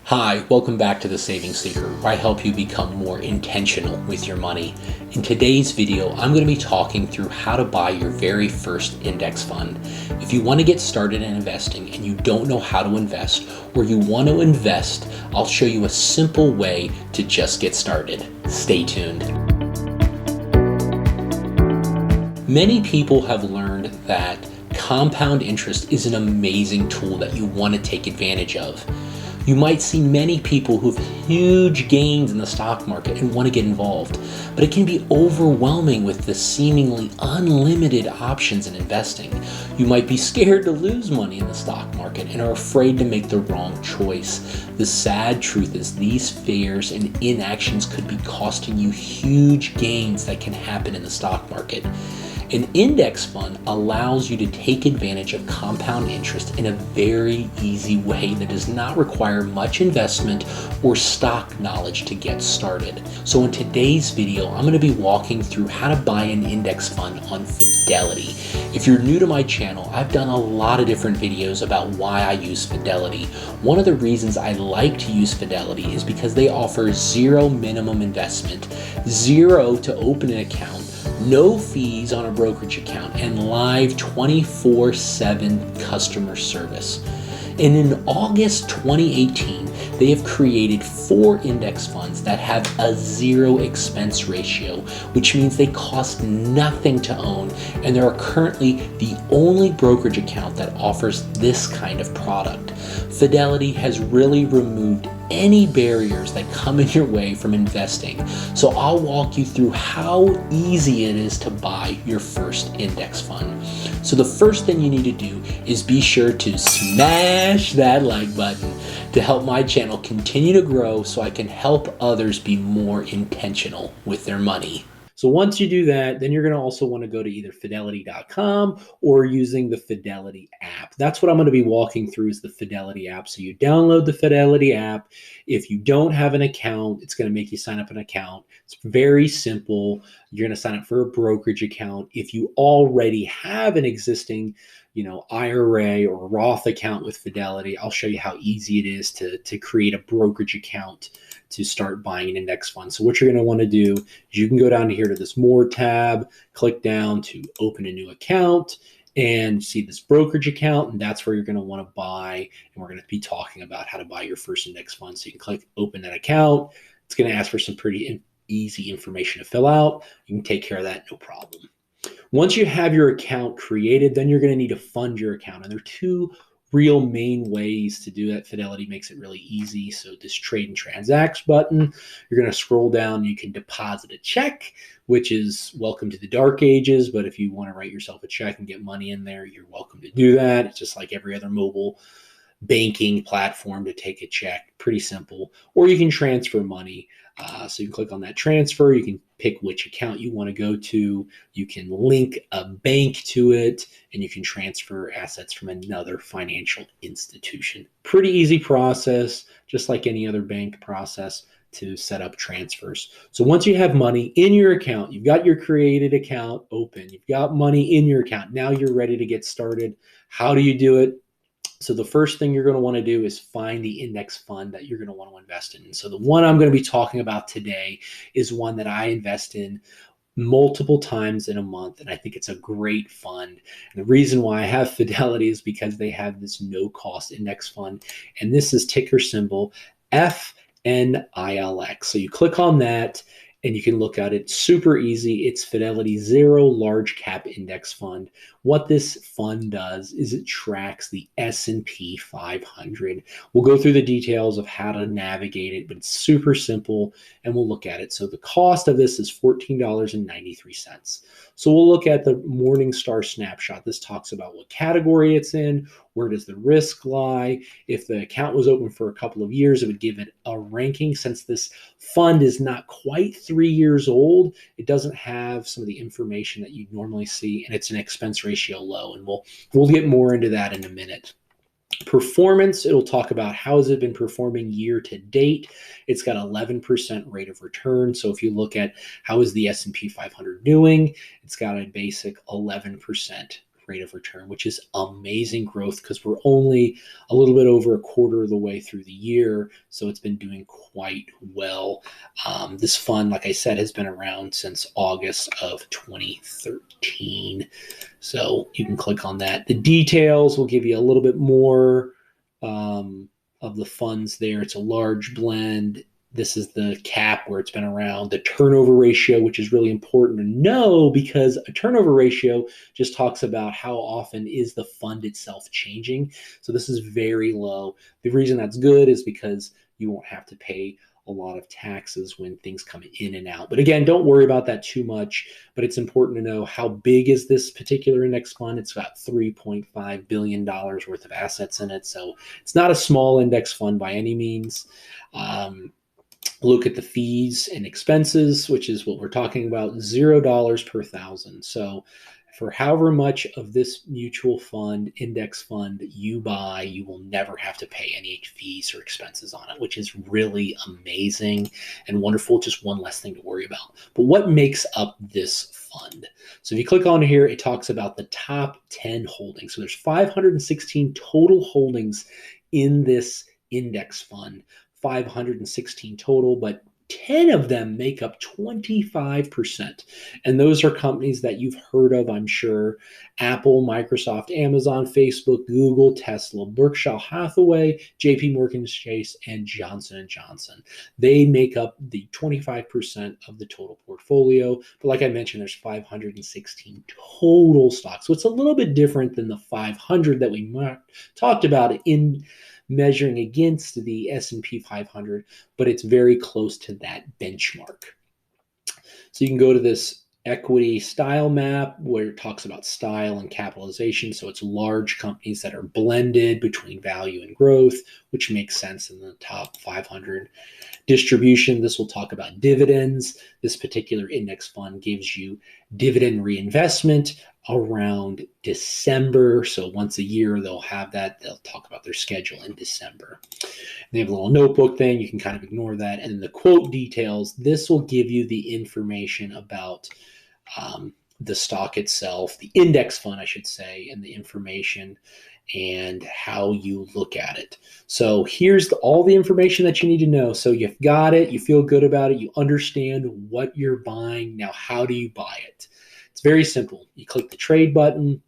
Hi, welcome back to The Saving Secret, where I help you become more intentional with your money. In today's video, I'm going to be talking through how to buy your very first index fund. If you want to get started in investing and you don't know how to invest, or you want to invest, I'll show you a simple way to just get started. Stay tuned. Many people have learned that compound interest is an amazing tool that you want to take advantage of. You might see many people who have huge gains in the stock market and want to get involved, but it can be overwhelming with the seemingly unlimited options in investing. You might be scared to lose money in the stock market and are afraid to make the wrong choice. The sad truth is these fears and inactions could be costing you huge gains that can happen in the stock market. An index fund allows you to take advantage of compound interest in a very easy way that does not require much investment or stock knowledge to get started. So in today's video, I'm going to be walking through how to buy an index fund on Fidelity. If you're new to my channel, I've done a lot of different videos about why I use Fidelity. One of the reasons I like to use Fidelity is because they offer zero minimum investment, zero to open an account, no fees on a brokerage account, and live 24/7 customer service. And in August 2018, they have created 4 index funds that have a zero expense ratio, which means they cost nothing to own, and they are currently the only brokerage account that offers this kind of product. Fidelity has really removed any barriers that come in your way from investing. So I'll walk you through how easy it is to buy your first index fund. So the first thing you need to do is be sure to smash that like button to help my channel continue to grow so I can help others be more intentional with their money. So once you do that, then you're going to also want to go to either fidelity.com or using the Fidelity app. That's what I'm going to be walking through is the Fidelity app. So you download the Fidelity app. If you don't have an account, it's going to make you sign up an account. It's very simple. You're going to sign up for a brokerage account. If you already have an existing IRA or Roth account with Fidelity, I'll show you how easy it is to create a brokerage account to start buying an index fund. So what you're going to want to do is you can go down here to this More tab, click down to open a new account, and see this brokerage account, and that's where you're going to want to buy. And we're going to be talking about how to buy your first index fund. So you can click open that account. It's going to ask for some pretty easy information to fill out. You can take care of that, no problem. Once you have your account created, then you're going to need to fund your account. And there are 2 real main ways to do that. Fidelity makes it really easy. So this trade and transacts button, you're going to scroll down. You can deposit a check, which is welcome to the dark ages. But if you want to write yourself a check and get money in there, you're welcome to do that. It's just like every other mobile banking platform to take a check. Pretty simple. Or you can transfer money. So you can click on that transfer. You can pick which account you want to go to. You can link a bank to it, and you can transfer assets from another financial institution. Pretty easy process, just like any other bank process to set up transfers. So once you have money in your account, you've got your created account open, you've got money in your account, now you're ready to get started. How do you do it? So the first thing you're going to want to do is find the index fund that you're going to want to invest in. And so the one I'm going to be talking about today is one that I invest in multiple times in a month, and I think it's a great fund. And the reason why I have Fidelity is because they have this no-cost index fund, and this is ticker symbol FNILX. So you click on that, and you can look at it. Super easy. It's Fidelity Zero Large Cap Index Fund. What this fund does is it tracks the S&P 500. We'll go through the details of how to navigate it, but it's super simple, and we'll look at it. So the cost of this is $14.93. So we'll look at the Morningstar snapshot. This talks about what category it's in, where does the risk lie. If the account was open for a couple of years, it would give it a ranking. Since this fund is not quite 3 years old, it doesn't have some of the information that you'd normally see, and it's an expense ratio low, and we'll get more into that in a minute. Performance, it'll talk about how has it been performing year to date. It's got 11% rate of return. So if you look at how is the S&P 500 doing, it's got a basic 11% rate of return, which is amazing growth because we're only a little bit over a quarter of the way through the year. So it's been doing quite well. This fund, like I said, has been around since August of 2013. So you can click on that. The details will give you a little bit more of the funds there. It's a large blend. This is the cap where it's been around. The turnover ratio, which is really important to know because a turnover ratio just talks about how often is the fund itself changing. So this is very low. The reason that's good is because you won't have to pay a lot of taxes when things come in and out. But again, don't worry about that too much. But it's important to know how big is this particular index fund. It's got $3.5 billion worth of assets in it. So it's not a small index fund by any means. Look at the fees and expenses, which is what we're talking about, $0 per thousand. So for however much of this mutual fund, index fund you buy, you will never have to pay any fees or expenses on it, which is really amazing and wonderful. Just one less thing to worry about. But what makes up this fund? So if you click on here, it talks about the top 10 holdings. So there's 516 total holdings in this index fund. 516 total, but 10 of them make up 25%. And those are companies that you've heard of, I'm sure. Apple, Microsoft, Amazon, Facebook, Google, Tesla, Berkshire Hathaway, JP Morgan Chase, and Johnson & Johnson. They make up the 25% of the total portfolio. But like I mentioned, there's 516 total stocks. So it's a little bit different than the 500 that we talked about in measuring against the S&P 500, but it's very close to that benchmark. So you can go to this equity style map where it talks about style and capitalization. So it's large companies that are blended between value and growth, which makes sense in the top 500. Distribution, this will talk about dividends. This particular index fund gives you dividend reinvestment around December. So once a year, they'll have that. They'll talk about their schedule in December. And they have a little notebook thing. You can kind of ignore that. And the quote details, this will give you the information about the stock itself, the index fund, I should say, and the information and how you look at it. So here's all the information that you need to know. So you've got it, you feel good about it, you understand what you're buying. Now, how do you buy it? It's very simple. You click the trade button.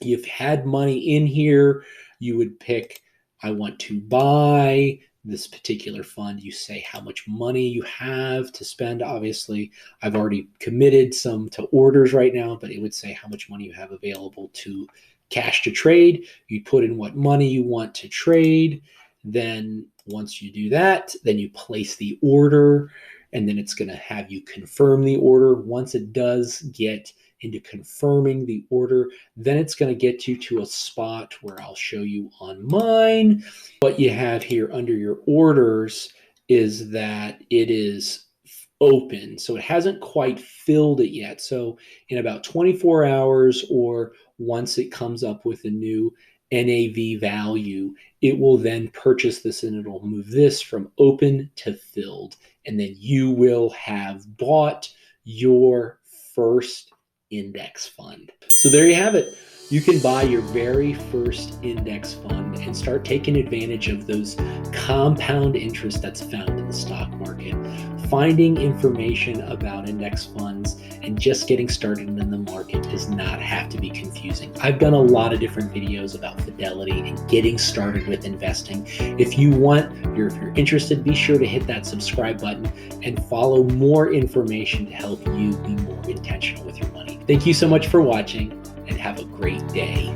You've had money in here. You would pick, I want to buy this particular fund. You say how much money you have to spend. Obviously, I've already committed some to orders right now, but it would say how much money you have available to cash to trade. You put in what money you want to trade. Then once you do that, then you place the order, and then it's going to have you confirm the order. Once it does get into confirming the order, then it's going to get you to a spot where I'll show you on mine. What you have here under your orders is that it is open. So it hasn't quite filled it yet. So in about 24 hours, or once it comes up with a new NAV value, it will then purchase this and it'll move this from open to filled. And then you will have bought your first index fund. So there you have it. You can buy your very first index fund and start taking advantage of those compound interest that's found in the stock market. Finding information about index funds and just getting started in the market does not have to be confusing. I've done a lot of different videos about Fidelity and getting started with investing. If you want, if you're interested, be sure to hit that subscribe button and follow more information to help you be more intentional with your money. Thank you so much for watching and have a great day.